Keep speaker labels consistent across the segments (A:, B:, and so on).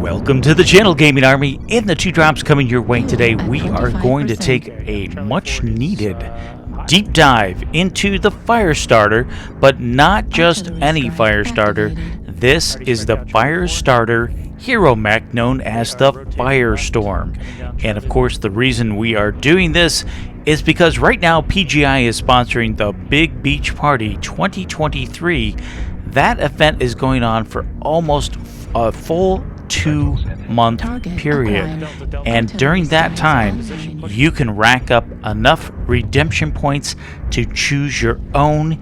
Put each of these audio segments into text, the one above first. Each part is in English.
A: Welcome to the channel, Gaming Army. In the 2 drops coming your way today, we are going to take a much needed deep dive into the Firestarter, but not just any Firestarter. This is the Firestarter hero mech known as the Firestorm. And of course, the reason we are doing this is because right now PGI is sponsoring the Big Beach Party 2023. That event is going on for almost a full 2-month period, and during that time you can rack up enough redemption points to choose your own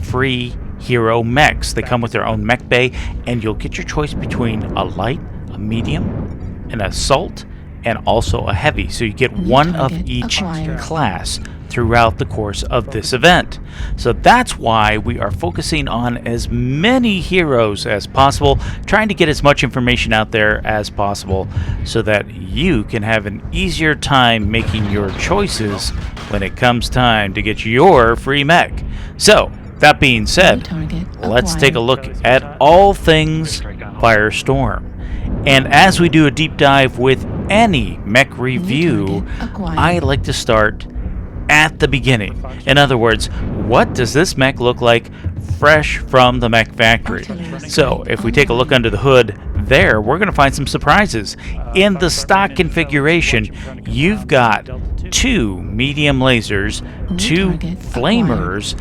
A: free hero mechs. They come with their own mech bay, and you'll get your choice between a light, a medium, an assault, and also a heavy, so you get one of each class throughout the course of this event. So that's why we are focusing on as many heroes as possible, trying to get as much information out there as possible so that you can have an easier time making your choices when it comes time to get your free mech. So that being said, let's take a look at all things Firestorm. And as we do a deep dive with any mech review, I like to start at the beginning. In other words, what does this mech look like fresh from the mech factory? So if we take a look under the hood there, we're going to find some surprises. In the stock configuration, you've got 2 medium lasers, 2 flamers,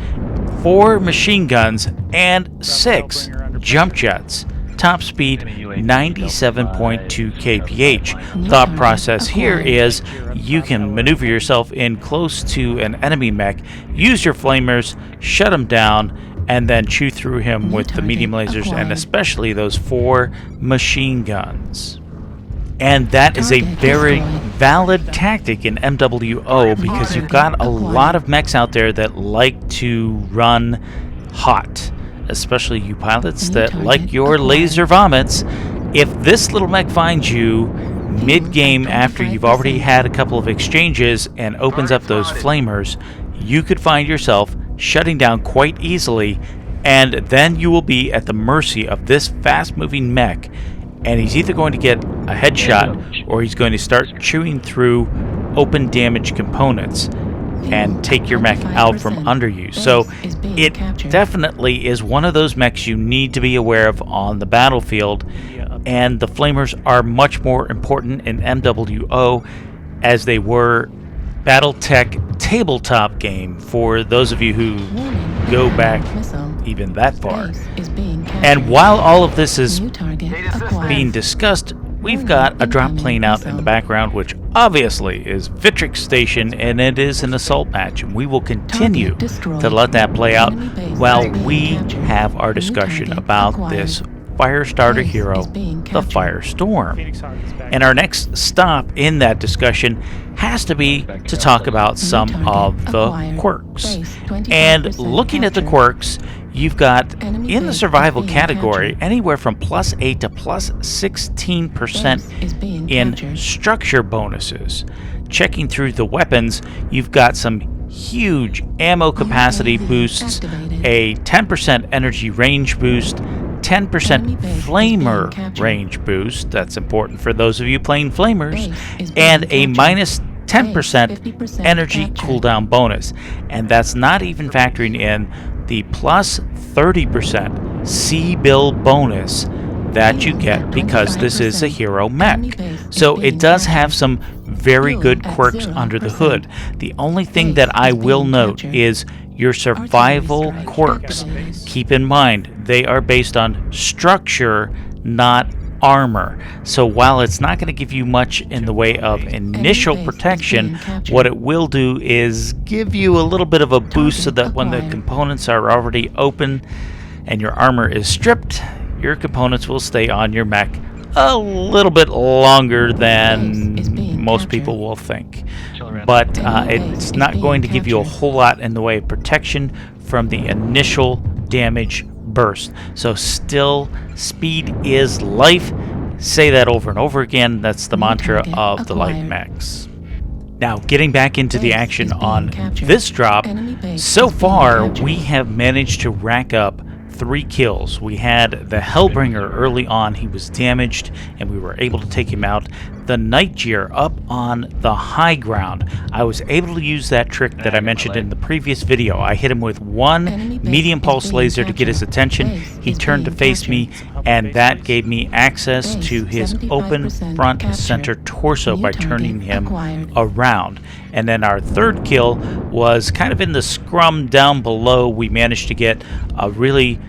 A: 4 machine guns, and 6 jump jets. Top speed 97.2 kph. Thought process here is you can maneuver yourself in close to an enemy mech, use your flamers, shut him down, and then chew through him with the medium lasers and especially those 4 machine guns. And that is a very valid tactic in MWO because you've got a lot of mechs out there that like to run hot. Especially you pilots that like your laser vomits. If this little mech finds you mid-game after you've already had a couple of exchanges and opens up those flamers, you could find yourself shutting down quite easily, and then you will be at the mercy of this fast-moving mech, and he's either going to get a headshot or he's going to start chewing through open damage components and take your mech out from under you. So it definitely is one of those mechs you need to be aware of on the battlefield, and the flamers are much more important in MWO as they were BattleTech tabletop game for those of you who go back even that far. And while all of this is being discussed, we've got a drop playing out in the background, which obviously is Vitrix Station, and it is an assault match. And we will continue to let that play out while we have our discussion about this Firestarter hero, the Firestorm. And our next stop in that discussion has to be to talk about some of the quirks. And looking at the quirks, you've got, in the survival category, anywhere from +8 to +16% in structure bonuses. Checking through the weapons, you've got some huge ammo capacity boosts, a 10% energy range boost, 10% flamer range boost, that's important for those of you playing flamers, and a minus 10% energy cooldown bonus. And that's not even factoring in the plus 30% C-bill bonus that you get because this is a hero mech. So it does have some very good quirks under the hood. The only thing that I will note is your survival quirks. Keep in mind, they are based on structure, not armor. So while it's not going to give you much in the way of initial protection, what it will do is give you a little bit of a boost so that when the components are already open and your armor is stripped, your components will stay on your mech a little bit longer than most people will think. But it's not going to give you a whole lot in the way of protection from the initial damage burst. So still, speed is life. Say that over and over again. That's the mantra of the light mechs. Now, getting back into the action on this drop, so far we have managed to rack up 3 kills. We had the Hellbringer early on. He was damaged, and we were able to take him out. The Nightjeer up on the high ground. I was able to use that trick that I mentioned in the previous video. I hit him with one medium pulse laser to get his attention. He turned to face me, and that gave me access to his open front center torso by turning him around. And then our third kill was kind of in the scrum down below. We managed to get a really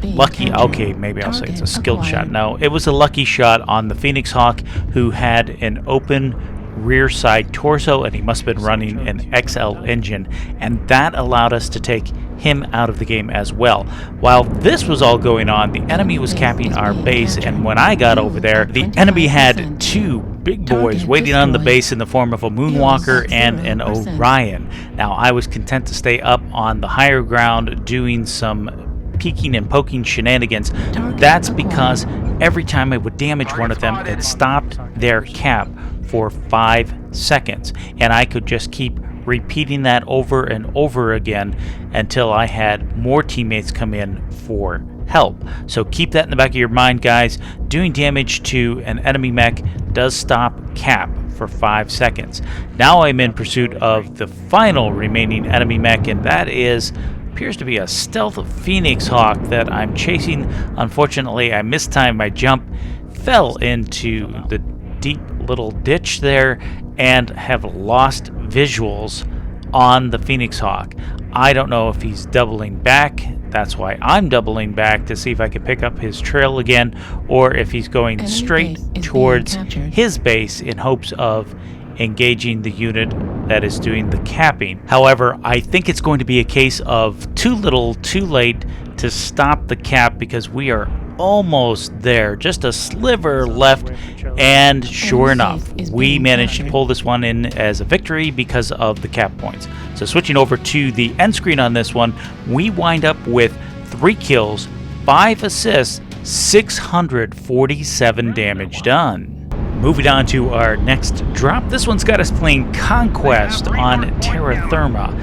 A: lucky, okay, maybe I'll say it's a skilled shot. No, it was a lucky shot on the Phoenix Hawk, who had an open rear side torso, and he must have been running an XL engine, and that allowed us to take him out of the game as well. While this was all going on, the enemy was capping our base, and when I got over there, the enemy had 2 big boys waiting on the base in the form of a Moonwalker and an Orion. Now, I was content to stay up on the higher ground doing some peeking and poking shenanigans. That's because every time I would damage one of them, it stopped their cap for 5 seconds, and I could just keep repeating that over and over again until I had more teammates come in for help. So keep that in the back of your mind, guys. Doing damage to an enemy mech does stop cap for 5 seconds. Now I'm in pursuit of the final remaining enemy mech, and that appears to be a stealth Phoenix Hawk that I'm chasing. Unfortunately, I mistimed my jump, fell into the deep little ditch there, and have lost visuals on the Phoenix Hawk. I don't know if he's doubling back. That's why I'm doubling back to see if I can pick up his trail again, or if he's going straight towards his base in hopes of engaging the unit that is doing the capping. However, I think it's going to be a case of too little, too late to stop the cap, because we are almost there, just a sliver left, and sure enough, we managed to pull this one in as a victory because of the cap points. So switching over to the end screen on this one, we wind up with 3 kills, 5 assists, 647 damage done. Moving on to our next drop. This one's got us playing Conquest on Terra Firma,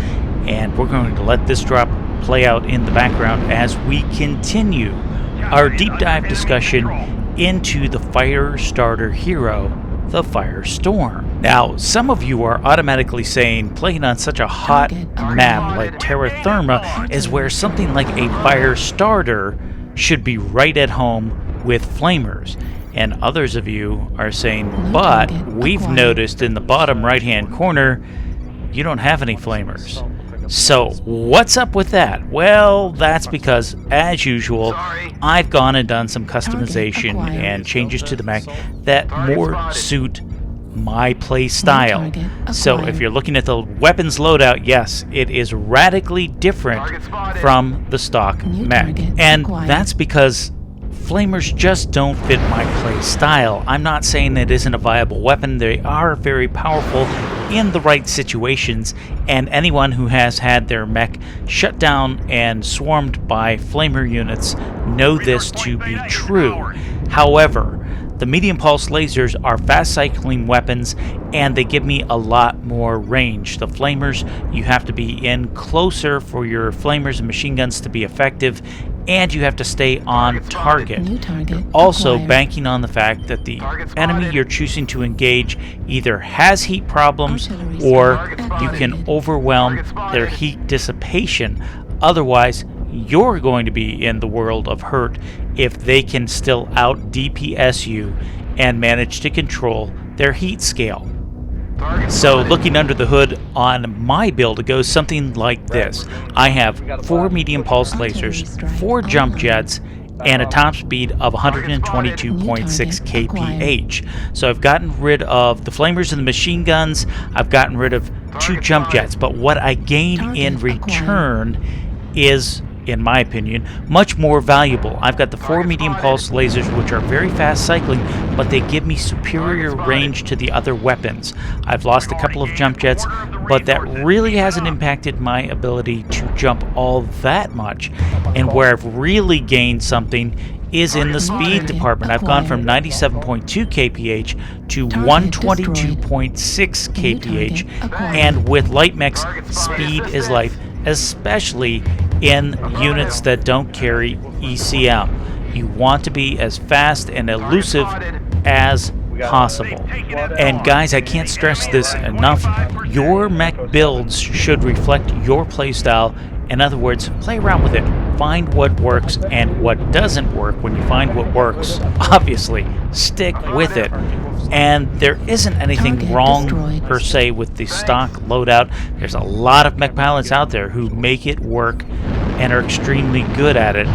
A: and we're going to let this drop play out in the background as we continue our deep dive discussion into the fire starter hero, the Firestorm. Now, some of you are automatically saying playing on such a hot map like Terra Firma is where something like a fire starter should be right at home with flamers. And others of you are saying, but we've noticed in the bottom right-hand corner, you don't have any flamers. So, what's up with that? Well, that's because, as usual, I've gone and done some customization and changes to the mech that more suit my play style. So, if you're looking at the weapons loadout, yes, it is radically different from the stock mech. And that's because flamers just don't fit my play style. I'm not saying it isn't a viable weapon. They are very powerful in the right situations, and anyone who has had their mech shut down and swarmed by flamer units know this to be true. However, the medium pulse lasers are fast cycling weapons, and they give me a lot more range. The flamers, you have to be in closer for your flamers and machine guns to be effective, and you have to stay on target. You're also banking on the fact that the enemy you're choosing to engage either has heat problems or you can overwhelm their heat dissipation. Otherwise, you're going to be in the world of hurt if they can still out DPS you and manage to control their heat scale. So looking under the hood on my build, it goes something like this. I have 4 medium pulse lasers, 4 jump jets, and a top speed of 122.6 kph. So I've gotten rid of the flamers and the machine guns. I've gotten rid of 2 jump jets, but what I gain in return is, in my opinion, much more valuable. I've got the 4 medium pulse lasers, which are very fast cycling, but they give me superior range to the other weapons. I've lost a couple of jump jets, but that really hasn't impacted my ability to jump all that much. And where I've really gained something is in the speed department. I've gone from 97.2 kph to 122.6 kph, and with light mechs, speed is life, especially in units that don't carry ECM. You want to be as fast and elusive as possible. And guys, I can't stress this enough. Your mech builds should reflect your playstyle. In other words, play around with it. Find what works and what doesn't work. When you find what works, obviously, stick with it. And there isn't anything wrong per se with the stock loadout. There's a lot of mech pilots out there who make it work and are extremely good at it.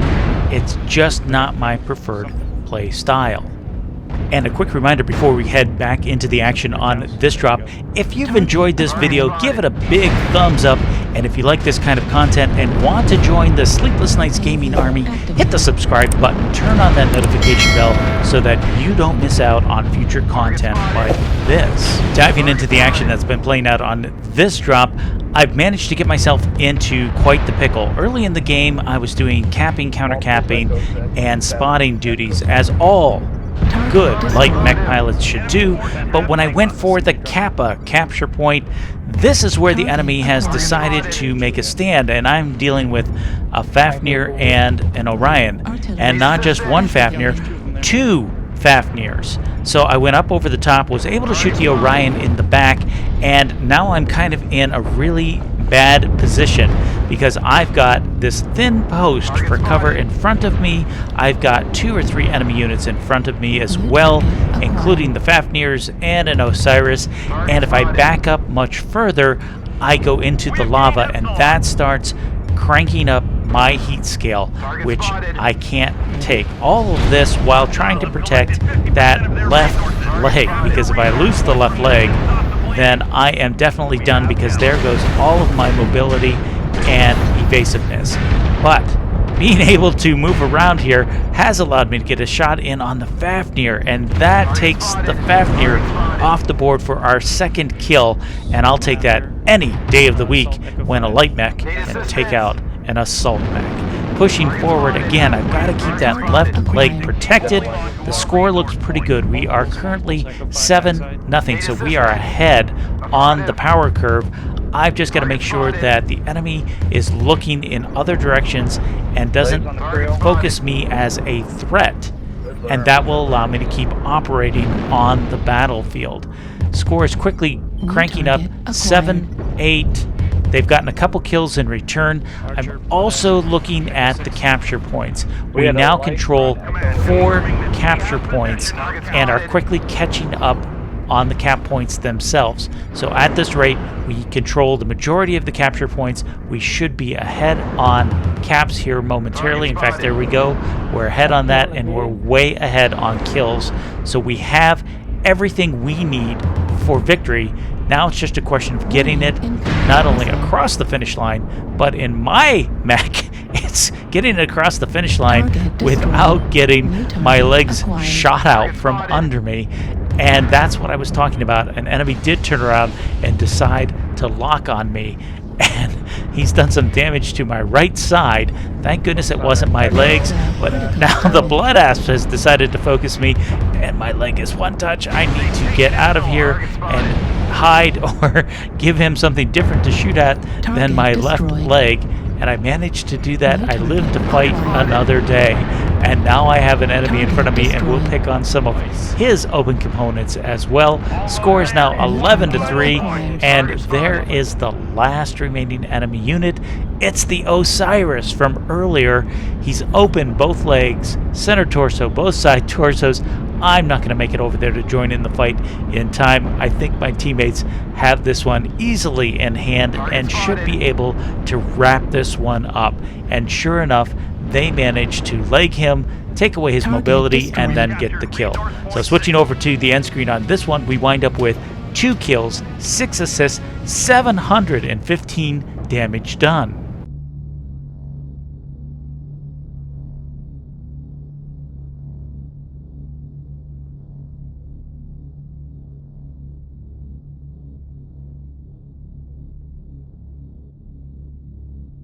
A: It's just not my preferred play style. And a quick reminder before we head back into the action on this drop, if you've enjoyed this video, give it a big thumbs up. And if you like this kind of content and want to join the Sleepless Nights Gaming Army, hit the subscribe button, turn on that notification bell so that you don't miss out on future content like this. Diving into the action that's been playing out on this drop, I've managed to get myself into quite the pickle. Early in the game, I was doing capping, counter-capping, and spotting duties as all good light mech pilots should do, but when I went for the Kappa capture point, this is where the enemy has decided to make a stand, and I'm dealing with a Fafnir and an Orion, and not just one Fafnir, two Fafnirs. So I went up over the top, was able to shoot the Orion in the back, and now I'm kind of in a really bad position because I've got this thin post for cover in front of me. I've got 2 or 3 enemy units in front of me as well, including the Fafnirs and an Osiris, and if I back up much further, I go into the lava, and that starts cranking up my heat scale, which I can't take. All of this while trying to protect that left leg, because if I lose the left leg, then I am definitely done, because there goes all of my mobility and evasiveness. But being able to move around here has allowed me to get a shot in on the Fafnir, and that takes the Fafnir off the board for our second kill, and I'll take that any day of the week when a light mech can take out an assault mech. Pushing forward again, I've got to keep that left leg protected. The score looks pretty good. We are currently 7-0, so we are ahead on the power curve. I've just got to make sure that the enemy is looking in other directions and doesn't focus me as a threat, and that will allow me to keep operating on the battlefield. Score is quickly cranking up, 7-8. They've gotten a couple kills in return. I'm also looking at the capture points. We now control 4 capture points and are quickly catching up on the cap points themselves. So at this rate, we control the majority of the capture points. We should be ahead on caps here momentarily. In fact, there we go. We're ahead on that, and we're way ahead on kills. So we have everything we need for victory. Now it's just a question of getting it not only across the finish line, but in my mech, it's getting it across the finish line without getting my legs shot out from under me. And that's what I was talking about. An enemy did turn around and decide to lock on me, and he's done some damage to my right side. Thank goodness it wasn't my legs, but now the Blood Asp has decided to focus me, and my leg is one touch. I need to get out of here and hide or give him something different to shoot at than my left leg, and I managed to do that. I lived to fight another day, and now I have an enemy in front of me, and we'll pick on some of his open components as well. Score is now 11-3, and there is the last remaining enemy unit. It's the Osiris from earlier. He's open both legs, center torso, both side torsos. I'm not going to make it over there to join in the fight in time. I think my teammates have this one easily in hand and should be able to wrap this one up. And sure enough, they manage to leg him, take away his mobility, and then get the kill. So switching over to the end screen on this one, we wind up with 2 kills, 6 assists, 715 damage done.